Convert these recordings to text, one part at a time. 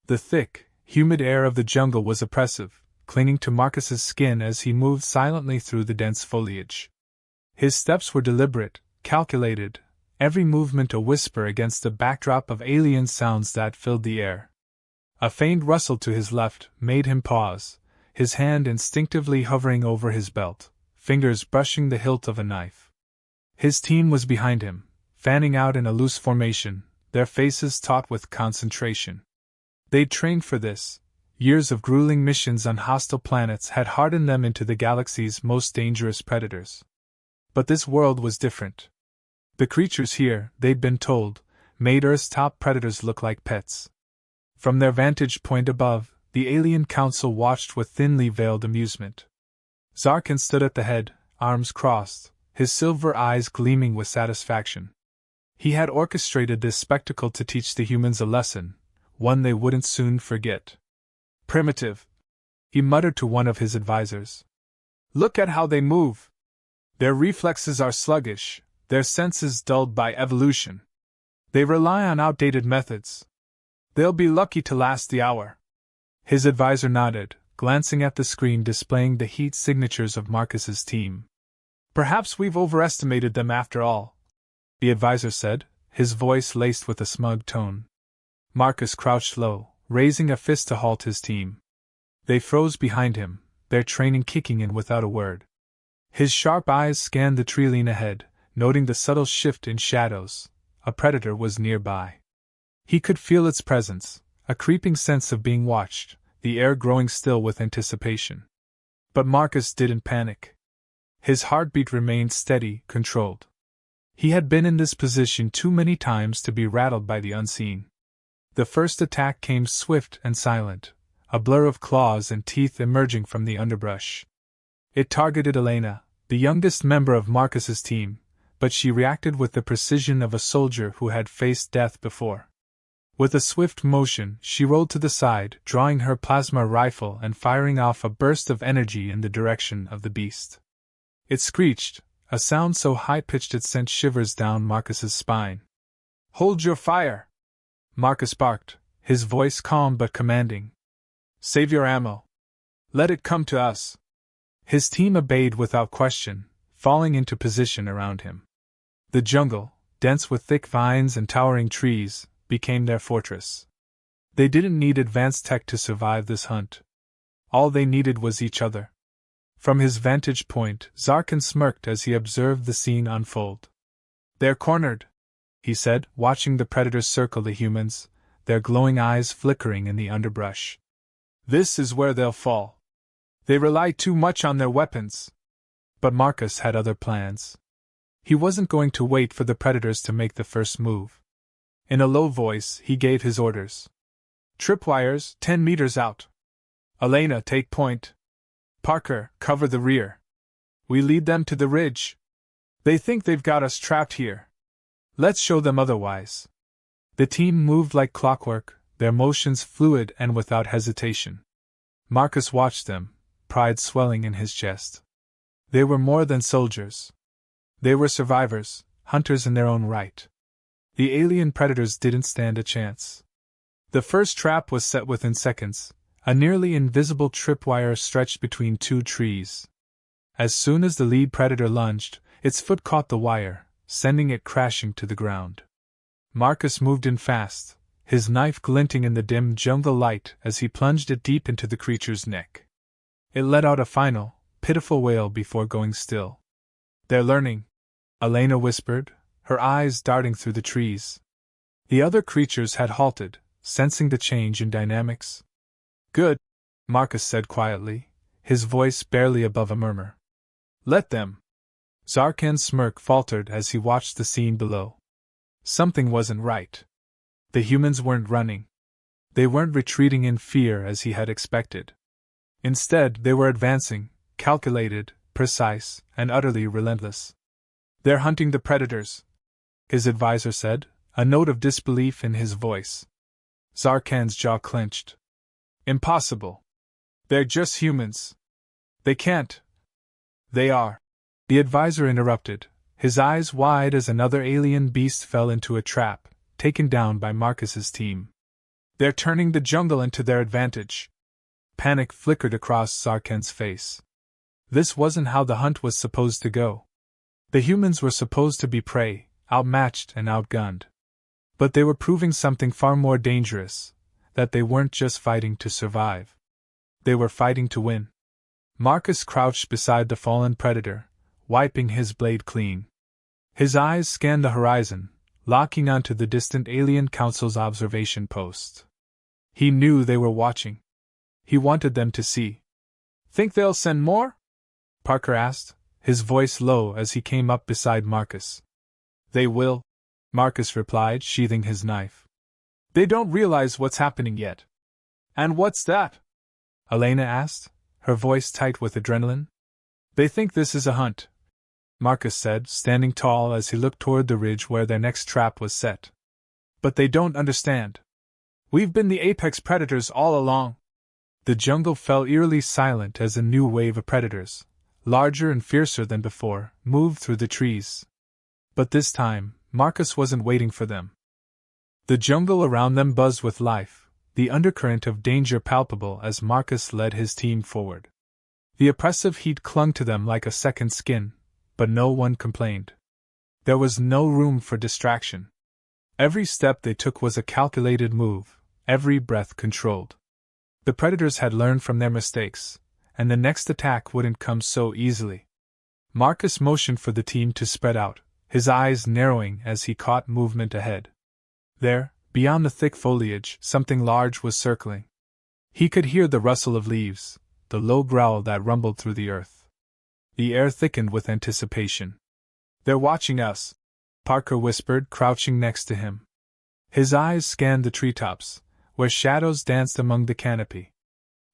The thick, humid air of the jungle was oppressive, clinging to Marcus's skin as he moved silently through the dense foliage. His steps were deliberate, calculated, every movement a whisper against the backdrop of alien sounds that filled the air. A faint rustle to his left made him pause, his hand instinctively hovering over his belt, fingers brushing the hilt of a knife. His team was behind him, fanning out in a loose formation, their faces taut with concentration. They'd trained for this. Years of grueling missions on hostile planets had hardened them into the galaxy's most dangerous predators. But this world was different. The creatures here, they'd been told, made Earth's top predators look like pets. From their vantage point above, the alien council watched with thinly veiled amusement. Zarkan stood at the head, arms crossed, his silver eyes gleaming with satisfaction. He had orchestrated this spectacle to teach the humans a lesson, one they wouldn't soon forget. Primitive, he muttered to one of his advisors. Look at how they move. Their reflexes are sluggish, their senses dulled by evolution. They rely on outdated methods. They'll be lucky to last the hour. His advisor nodded, glancing at the screen displaying the heat signatures of Marcus's team. Perhaps we've overestimated them after all, the advisor said, his voice laced with a smug tone. Marcus crouched low, raising a fist to halt his team. They froze behind him, their training kicking in without a word. His sharp eyes scanned the treeline ahead, noting the subtle shift in shadows. A predator was nearby. He could feel its presence, a creeping sense of being watched, the air growing still with anticipation. But Marcus didn't panic. His heartbeat remained steady, controlled. He had been in this position too many times to be rattled by the unseen. The first attack came swift and silent, a blur of claws and teeth emerging from the underbrush. It targeted Elena, the youngest member of Marcus's team, but she reacted with the precision of a soldier who had faced death before. With a swift motion, she rolled to the side, drawing her plasma rifle and firing off a burst of energy in the direction of the beast. It screeched, a sound so high-pitched it sent shivers down Marcus's spine. "Hold your fire!" Marcus barked, his voice calm but commanding. "Save your ammo. Let it come to us." His team obeyed without question, falling into position around him. The jungle, dense with thick vines and towering trees, became their fortress. They didn't need advanced tech to survive this hunt. All they needed was each other. From his vantage point, Zarkan smirked as he observed the scene unfold. "They're cornered," he said, watching the predators circle the humans, their glowing eyes flickering in the underbrush. "This is where they'll fall. They rely too much on their weapons." But Marcus had other plans. He wasn't going to wait for the predators to make the first move. In a low voice, he gave his orders. "Tripwires, 10 meters out. Elena, take point. Parker, cover the rear. We lead them to the ridge. They think they've got us trapped here. Let's show them otherwise." The team moved like clockwork, their motions fluid and without hesitation. Marcus watched them, pride swelling in his chest. They were more than soldiers. They were survivors, hunters in their own right. The alien predators didn't stand a chance. The first trap was set within seconds, a nearly invisible tripwire stretched between two trees. As soon as the lead predator lunged, its foot caught the wire, sending it crashing to the ground. Marcus moved in fast, his knife glinting in the dim jungle light as he plunged it deep into the creature's neck. It let out a final, pitiful wail before going still. "They're learning," Elena whispered, her eyes darting through the trees. The other creatures had halted, sensing the change in dynamics. "Good," Marcus said quietly, his voice barely above a murmur. "Let them." Zarkan's smirk faltered as he watched the scene below. Something wasn't right. The humans weren't running. They weren't retreating in fear as he had expected. Instead, they were advancing, calculated, precise, and utterly relentless. "They're hunting the predators," his advisor said, a note of disbelief in his voice. Zarkan's jaw clenched. "Impossible. They're just humans. They can't." "They are," the advisor interrupted, his eyes wide as another alien beast fell into a trap, taken down by Marcus's team. They're turning the jungle into their advantage. Panic flickered across Sarkhan's face. This wasn't how the hunt was supposed to go. The humans were supposed to be prey, outmatched and outgunned. But they were proving something far more dangerous, that they weren't just fighting to survive. They were fighting to win. Marcus crouched beside the fallen predator, wiping his blade clean. His eyes scanned the horizon, locking onto the distant Alien Council's observation post. He knew they were watching. He wanted them to see. "Think they'll send more?" Parker asked, his voice low as he came up beside Marcus. "They will," Marcus replied, sheathing his knife. "They don't realize what's happening yet." "And what's that?" Elena asked, her voice tight with adrenaline. "They think this is a hunt," Marcus said, standing tall as he looked toward the ridge where their next trap was set. "But they don't understand. We've been the apex predators all along." The jungle fell eerily silent as a new wave of predators, larger and fiercer than before, moved through the trees. But this time, Marcus wasn't waiting for them. The jungle around them buzzed with life, the undercurrent of danger palpable as Marcus led his team forward. The oppressive heat clung to them like a second skin, but no one complained. There was no room for distraction. Every step they took was a calculated move, every breath controlled. The predators had learned from their mistakes, and the next attack wouldn't come so easily. Marcus motioned for the team to spread out, his eyes narrowing as he caught movement ahead. There, beyond the thick foliage, something large was circling. He could hear the rustle of leaves, the low growl that rumbled through the earth. The air thickened with anticipation. "They're watching us," Parker whispered, crouching next to him. His eyes scanned the treetops, where shadows danced among the canopy.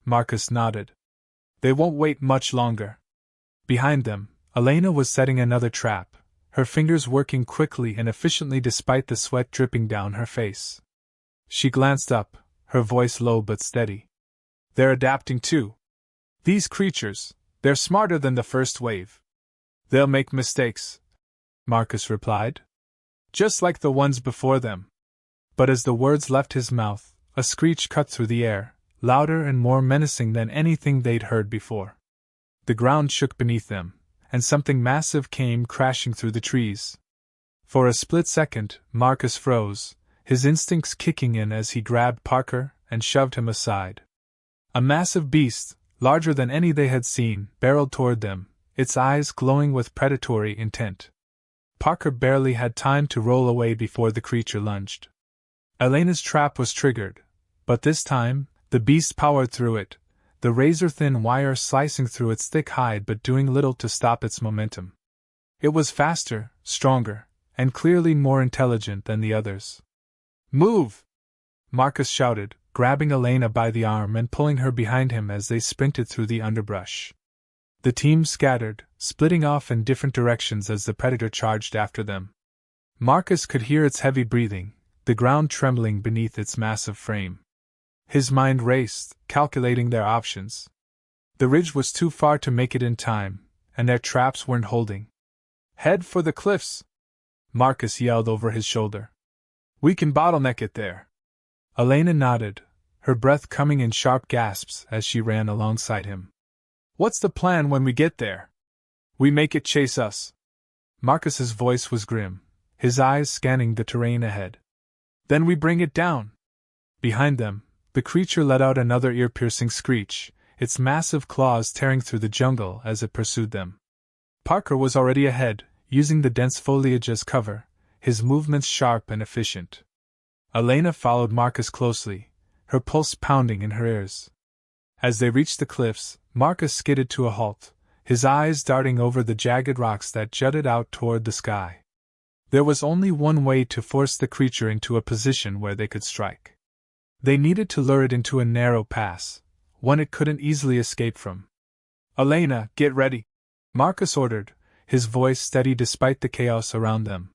Marcus nodded. "They won't wait much longer." Behind them, Elena was setting another trap, her fingers working quickly and efficiently despite the sweat dripping down her face. She glanced up, her voice low but steady. "They're adapting too. These creatures, they're smarter than the first wave. They'll make mistakes," Marcus replied. "Just like the ones before them." But as the words left his mouth, a screech cut through the air, louder and more menacing than anything they'd heard before. The ground shook beneath them, and something massive came crashing through the trees. For a split second, Marcus froze, his instincts kicking in as he grabbed Parker and shoved him aside. A massive beast, larger than any they had seen, barreled toward them, its eyes glowing with predatory intent. Parker barely had time to roll away before the creature lunged. Elena's trap was triggered, but this time, the beast powered through it, the razor-thin wire slicing through its thick hide but doing little to stop its momentum. It was faster, stronger, and clearly more intelligent than the others. "Move!" Marcus shouted, grabbing Elena by the arm and pulling her behind him as they sprinted through the underbrush. The team scattered, splitting off in different directions as the predator charged after them. Marcus could hear its heavy breathing, the ground trembling beneath its massive frame. His mind raced, calculating their options. The ridge was too far to make it in time, and their traps weren't holding. "Head for the cliffs!" Marcus yelled over his shoulder. "We can bottleneck it there." Elena nodded, her breath coming in sharp gasps as she ran alongside him. "What's the plan when we get there?" "We make it chase us." Marcus's voice was grim, his eyes scanning the terrain ahead. "Then we bring it down." Behind them, the creature let out another ear-piercing screech, its massive claws tearing through the jungle as it pursued them. Parker was already ahead, using the dense foliage as cover, his movements sharp and efficient. Elena followed Marcus closely, her pulse pounding in her ears. As they reached the cliffs, Marcus skidded to a halt, his eyes darting over the jagged rocks that jutted out toward the sky. There was only one way to force the creature into a position where they could strike. They needed to lure it into a narrow pass, one it couldn't easily escape from. "Elena, get ready," Marcus ordered, his voice steady despite the chaos around them.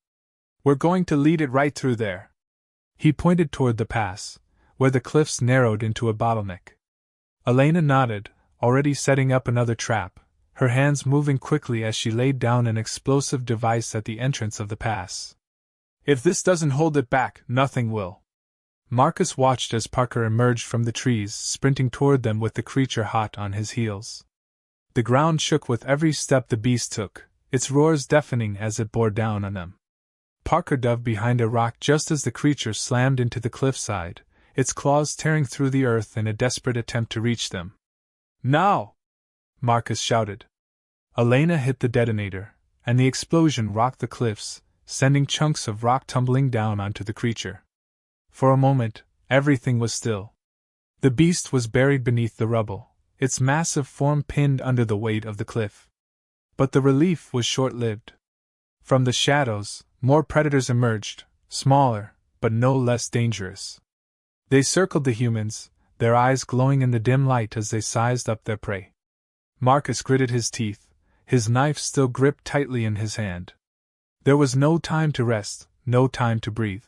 "We're going to lead it right through there." He pointed toward the pass, where the cliffs narrowed into a bottleneck. Elena nodded, already setting up another trap, her hands moving quickly as she laid down an explosive device at the entrance of the pass. "If this doesn't hold it back, nothing will." Marcus watched as Parker emerged from the trees, sprinting toward them with the creature hot on his heels. The ground shook with every step the beast took, its roars deafening as it bore down on them. Parker dove behind a rock just as the creature slammed into the cliffside, its claws tearing through the earth in a desperate attempt to reach them. "Now!" Marcus shouted. Elena hit the detonator, and the explosion rocked the cliffs, sending chunks of rock tumbling down onto the creature. For a moment, everything was still. The beast was buried beneath the rubble, its massive form pinned under the weight of the cliff. But the relief was short-lived. From the shadows, more predators emerged, smaller, but no less dangerous. They circled the humans, their eyes glowing in the dim light as they sized up their prey. Marcus gritted his teeth, his knife still gripped tightly in his hand. There was no time to rest, no time to breathe.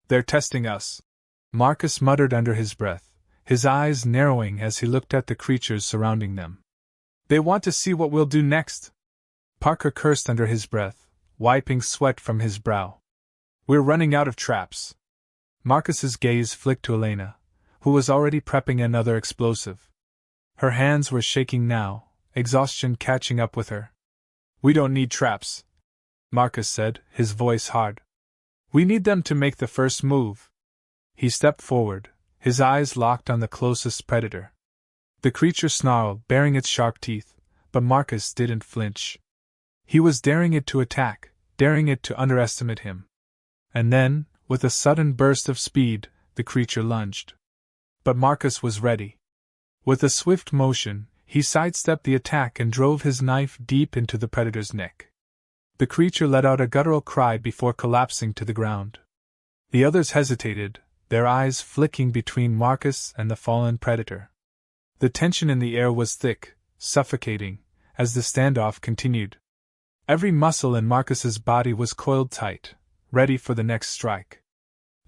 "They're testing us," Marcus muttered under his breath, his eyes narrowing as he looked at the creatures surrounding them. "They want to see what we'll do next." Parker cursed under his breath, wiping sweat from his brow. "We're running out of traps." Marcus's gaze flicked to Elena, who was already prepping another explosive. Her hands were shaking now, exhaustion catching up with her. "We don't need traps," Marcus said, his voice hard. "We need them to make the first move." He stepped forward, his eyes locked on the closest predator. The creature snarled, baring its sharp teeth, but Marcus didn't flinch. He was daring it to attack, daring it to underestimate him. And then, with a sudden burst of speed, the creature lunged. But Marcus was ready. With a swift motion, he sidestepped the attack and drove his knife deep into the predator's neck. The creature let out a guttural cry before collapsing to the ground. The others hesitated, their eyes flicking between Marcus and the fallen predator. The tension in the air was thick, suffocating, as the standoff continued. Every muscle in Marcus's body was coiled tight, ready for the next strike.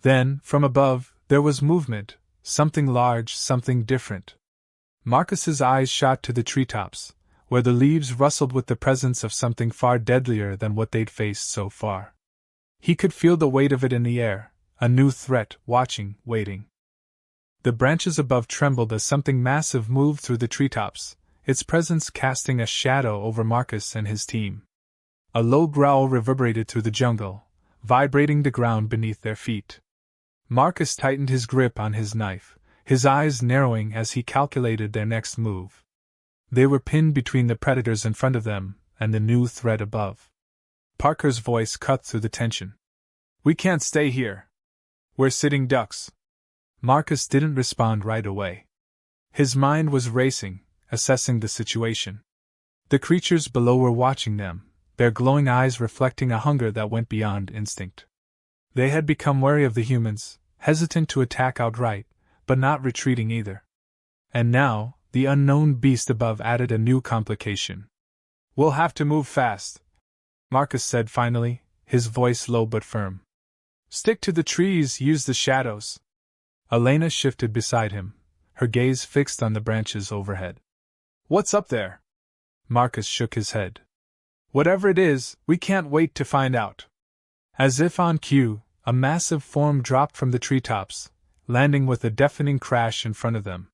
Then, from above, there was movement, something large, something different. Marcus's eyes shot to the treetops, where the leaves rustled with the presence of something far deadlier than what they'd faced so far. He could feel the weight of it in the air, a new threat, watching, waiting. The branches above trembled as something massive moved through the treetops, its presence casting a shadow over Marcus and his team. A low growl reverberated through the jungle, vibrating the ground beneath their feet. Marcus tightened his grip on his knife, his eyes narrowing as he calculated their next move. They were pinned between the predators in front of them and the new threat above. Parker's voice cut through the tension. "We can't stay here. We're sitting ducks." Marcus didn't respond right away. His mind was racing, assessing the situation. The creatures below were watching them, their glowing eyes reflecting a hunger that went beyond instinct. They had become wary of the humans, hesitant to attack outright, but not retreating either. And now, the unknown beast above added a new complication. "We'll have to move fast," Marcus said finally, his voice low but firm. "Stick to the trees, use the shadows." Elena shifted beside him, her gaze fixed on the branches overhead. "What's up there?" Marcus shook his head. "Whatever it is, we can't wait to find out." As if on cue, a massive form dropped from the treetops, landing with a deafening crash in front of them.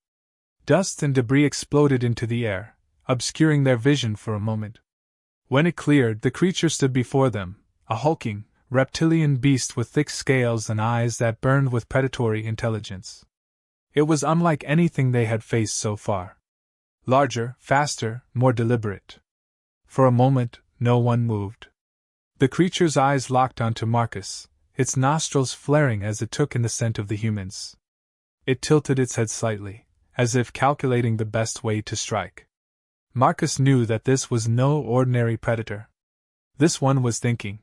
Dust and debris exploded into the air, obscuring their vision for a moment. When it cleared, the creature stood before them, a hulking, reptilian beast with thick scales and eyes that burned with predatory intelligence. It was unlike anything they had faced so far. Larger, faster, more deliberate. For a moment, no one moved. The creature's eyes locked onto Marcus, its nostrils flaring as it took in the scent of the humans. It tilted its head slightly, as if calculating the best way to strike. Marcus knew that this was no ordinary predator. This one was thinking.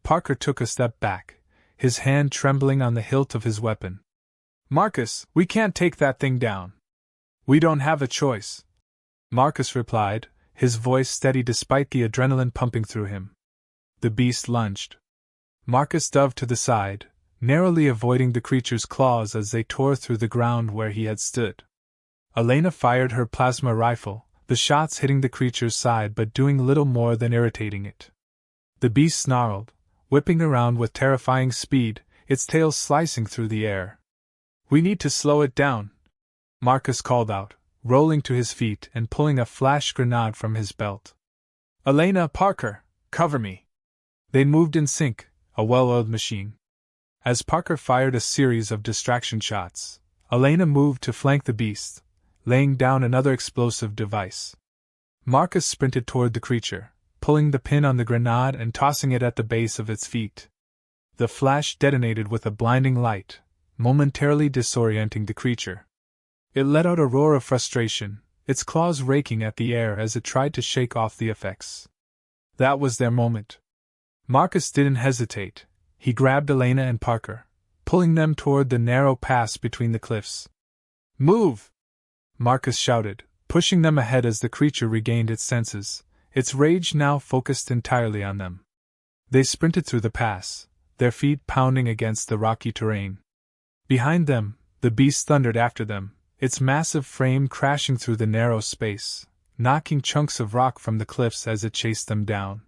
Parker took a step back, his hand trembling on the hilt of his weapon. "Marcus, we can't take that thing down." "We don't have a choice," Marcus replied, his voice steady despite the adrenaline pumping through him. The beast lunged. Marcus dove to the side, narrowly avoiding the creature's claws as they tore through the ground where he had stood. Elena fired her plasma rifle, the shots hitting the creature's side but doing little more than irritating it. The beast snarled, whipping around with terrifying speed, its tail slicing through the air. We need to slow it down, Marcus called out, rolling to his feet and pulling a flash grenade from his belt. Elena, Parker, cover me. They moved in sync, a well-oiled machine. As Parker fired a series of distraction shots, Elena moved to flank the beast, laying down another explosive device. Marcus sprinted toward the creature, pulling the pin on the grenade and tossing it at the base of its feet. The flash detonated with a blinding light, momentarily disorienting the creature. It let out a roar of frustration, its claws raking at the air as it tried to shake off the effects. That was their moment. Marcus didn't hesitate. He grabbed Elena and Parker, pulling them toward the narrow pass between the cliffs. Move! Marcus shouted, pushing them ahead as the creature regained its senses, its rage now focused entirely on them. They sprinted through the pass, their feet pounding against the rocky terrain. Behind them, the beast thundered after them, its massive frame crashing through the narrow space, knocking chunks of rock from the cliffs as it chased them down.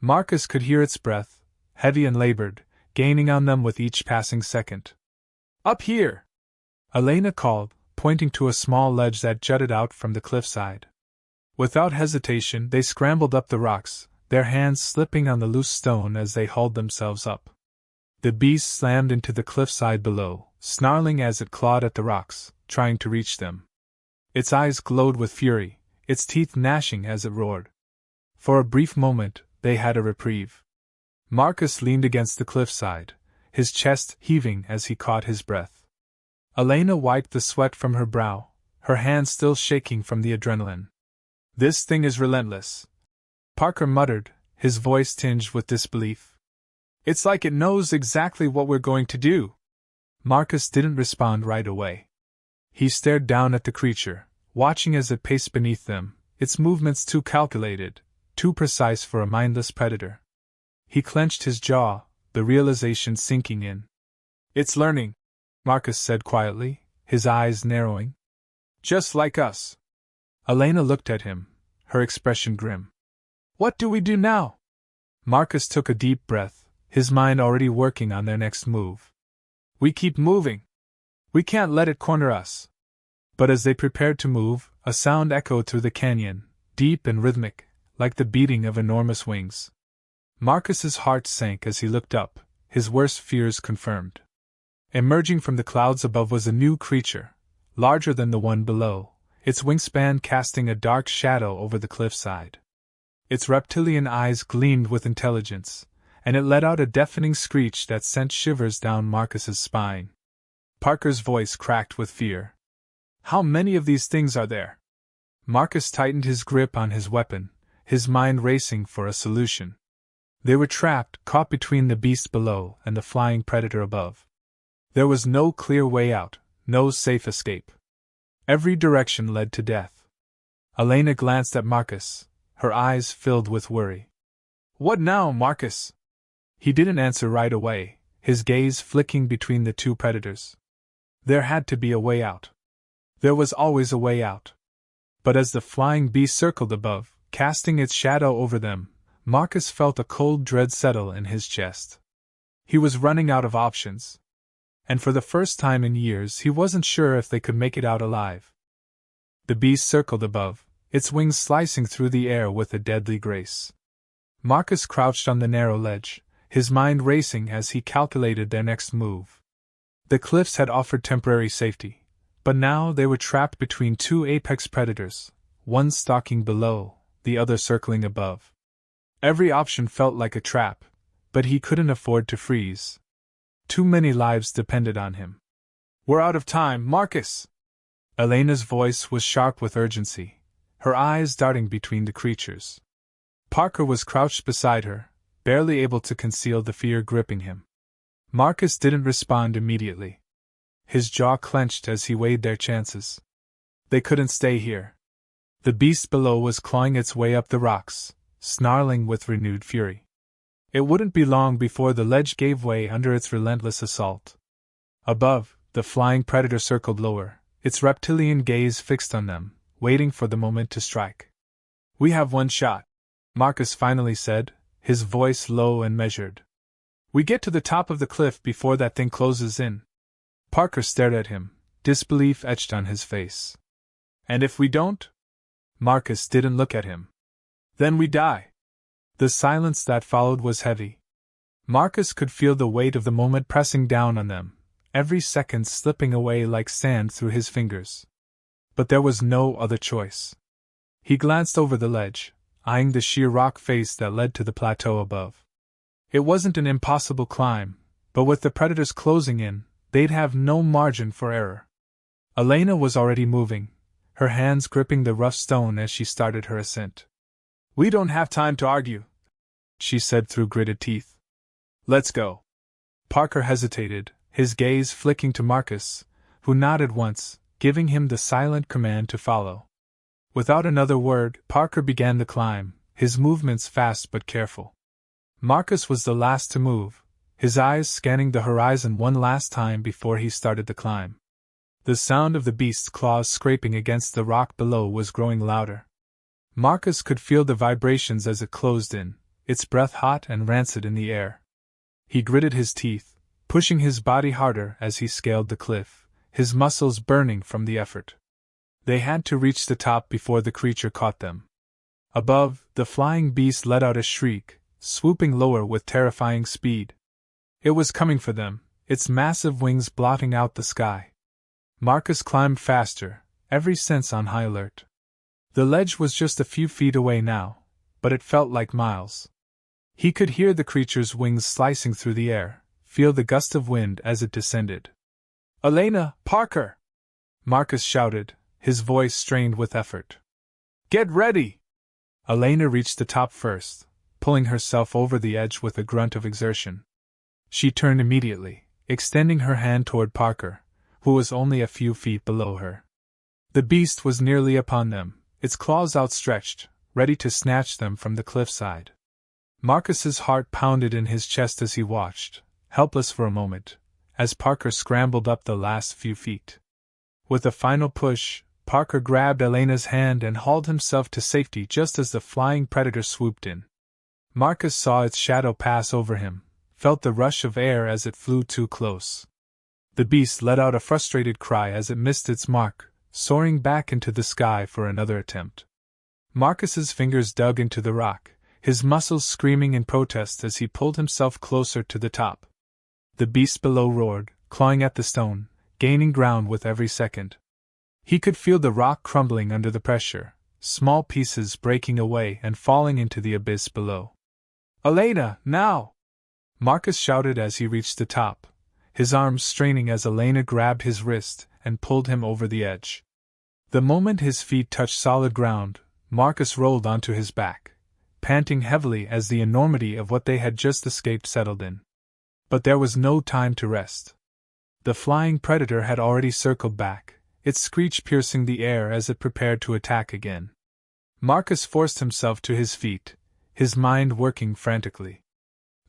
Marcus could hear its breath, heavy and labored, gaining on them with each passing second. Up here! Elena called, pointing to a small ledge that jutted out from the cliffside. Without hesitation, they scrambled up the rocks, their hands slipping on the loose stone as they hauled themselves up. The beast slammed into the cliffside below, snarling as it clawed at the rocks, trying to reach them. Its eyes glowed with fury, its teeth gnashing as it roared. For a brief moment, they had a reprieve. Marcus leaned against the cliffside, his chest heaving as he caught his breath. Elena wiped the sweat from her brow, her hands still shaking from the adrenaline. This thing is relentless, Parker muttered, his voice tinged with disbelief. It's like it knows exactly what we're going to do. Marcus didn't respond right away. He stared down at the creature, watching as it paced beneath them, its movements too calculated, too precise for a mindless predator. He clenched his jaw, the realization sinking in. It's learning, Marcus said quietly, his eyes narrowing. Just like us. Elena looked at him, her expression grim. What do we do now? Marcus took a deep breath, his mind already working on their next move. We keep moving. We can't let it corner us. But as they prepared to move, a sound echoed through the canyon, deep and rhythmic, like the beating of enormous wings. Marcus's heart sank as he looked up, his worst fears confirmed. Emerging from the clouds above was a new creature, larger than the one below, its wingspan casting a dark shadow over the cliffside. Its reptilian eyes gleamed with intelligence, and it let out a deafening screech that sent shivers down Marcus's spine. Parker's voice cracked with fear. How many of these things are there? Marcus tightened his grip on his weapon, his mind racing for a solution. They were trapped, caught between the beast below and the flying predator above. There was no clear way out, no safe escape. Every direction led to death. Elena glanced at Marcus, her eyes filled with worry. What now, Marcus? He didn't answer right away, his gaze flicking between the two predators. There had to be a way out. There was always a way out. But as the flying beast circled above, casting its shadow over them, Marcus felt a cold dread settle in his chest. He was running out of options. And for the first time in years he wasn't sure if they could make it out alive. The beast circled above, its wings slicing through the air with a deadly grace. Marcus crouched on the narrow ledge, his mind racing as he calculated their next move. The cliffs had offered temporary safety, but now they were trapped between two apex predators, one stalking below, the other circling above. Every option felt like a trap, but he couldn't afford to freeze. Too many lives depended on him. We're out of time, Marcus! Elena's voice was sharp with urgency, her eyes darting between the creatures. Parker was crouched beside her, barely able to conceal the fear gripping him. Marcus didn't respond immediately. His jaw clenched as he weighed their chances. They couldn't stay here. The beast below was clawing its way up the rocks, snarling with renewed fury. It wouldn't be long before the ledge gave way under its relentless assault. Above, the flying predator circled lower, its reptilian gaze fixed on them, waiting for the moment to strike. We have one shot, Marcus finally said, his voice low and measured. We get to the top of the cliff before that thing closes in. Parker stared at him, disbelief etched on his face. And if we don't? Marcus didn't look at him. Then we die. The silence that followed was heavy. Marcus could feel the weight of the moment pressing down on them, every second slipping away like sand through his fingers. But there was no other choice. He glanced over the ledge, eyeing the sheer rock face that led to the plateau above. It wasn't an impossible climb, but with the predators closing in, they'd have no margin for error. Elena was already moving, her hands gripping the rough stone as she started her ascent. "We don't have time to argue," she said through gritted teeth. "Let's go." Parker hesitated, his gaze flicking to Marcus, who nodded once, giving him the silent command to follow. Without another word, Parker began the climb, his movements fast but careful. Marcus was the last to move, his eyes scanning the horizon one last time before he started the climb. The sound of the beast's claws scraping against the rock below was growing louder. Marcus could feel the vibrations as it closed in, its breath hot and rancid in the air. He gritted his teeth, pushing his body harder as he scaled the cliff, his muscles burning from the effort. They had to reach the top before the creature caught them. Above, the flying beast let out a shriek, swooping lower with terrifying speed. It was coming for them, its massive wings blotting out the sky. Marcus climbed faster, every sense on high alert. The ledge was just a few feet away now, but it felt like miles. He could hear the creature's wings slicing through the air, feel the gust of wind as it descended. "Elena, Parker!" Marcus shouted, his voice strained with effort. "Get ready!" Elena reached the top first, pulling herself over the edge with a grunt of exertion. She turned immediately, extending her hand toward Parker, who was only a few feet below her. The beast was nearly upon them, its claws outstretched, ready to snatch them from the cliffside. Marcus's heart pounded in his chest as he watched, helpless for a moment, as Parker scrambled up the last few feet. With a final push, Parker grabbed Elena's hand and hauled himself to safety just as the flying predator swooped in. Marcus saw its shadow pass over him, felt the rush of air as it flew too close. The beast let out a frustrated cry as it missed its mark, soaring back into the sky for another attempt. Marcus's fingers dug into the rock, his muscles screaming in protest as he pulled himself closer to the top. The beast below roared, clawing at the stone, gaining ground with every second. He could feel the rock crumbling under the pressure, small pieces breaking away and falling into the abyss below. "Elena, now!" Marcus shouted as he reached the top, his arms straining as Elena grabbed his wrist and pulled him over the edge. The moment his feet touched solid ground, Marcus rolled onto his back, panting heavily as the enormity of what they had just escaped settled in. But there was no time to rest. The flying predator had already circled back, its screech piercing the air as it prepared to attack again. Marcus forced himself to his feet, his mind working frantically.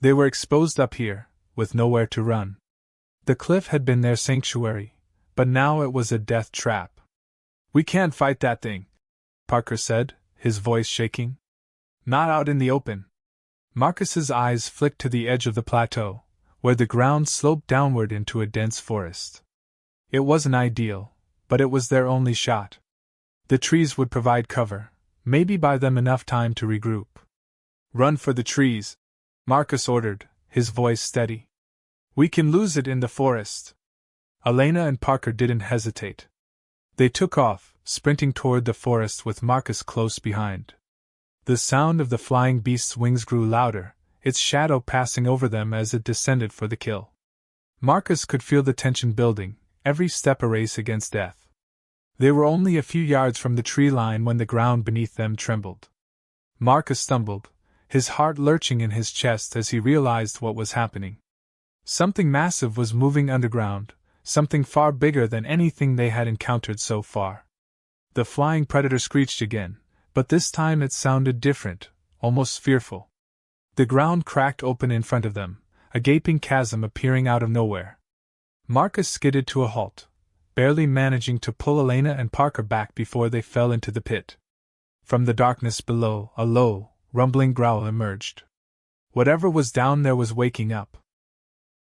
They were exposed up here, with nowhere to run. The cliff had been their sanctuary, but now it was a death trap. "We can't fight that thing," Parker said, his voice shaking. "Not out in the open." Marcus's eyes flicked to the edge of the plateau, where the ground sloped downward into a dense forest. It wasn't ideal, but it was their only shot. The trees would provide cover, maybe buy them enough time to regroup. "Run for the trees," Marcus ordered, his voice steady. "We can lose it in the forest." Elena and Parker didn't hesitate. They took off, sprinting toward the forest with Marcus close behind. The sound of the flying beast's wings grew louder, its shadow passing over them as it descended for the kill. Marcus could feel the tension building, every step a race against death. They were only a few yards from the tree line when the ground beneath them trembled. Marcus stumbled, his heart lurching in his chest as he realized what was happening. Something massive was moving underground, something far bigger than anything they had encountered so far. The flying predator screeched again, but this time it sounded different, almost fearful. The ground cracked open in front of them, a gaping chasm appearing out of nowhere. Marcus skidded to a halt, barely managing to pull Elena and Parker back before they fell into the pit. From the darkness below, a low, rumbling growl emerged. Whatever was down there was waking up.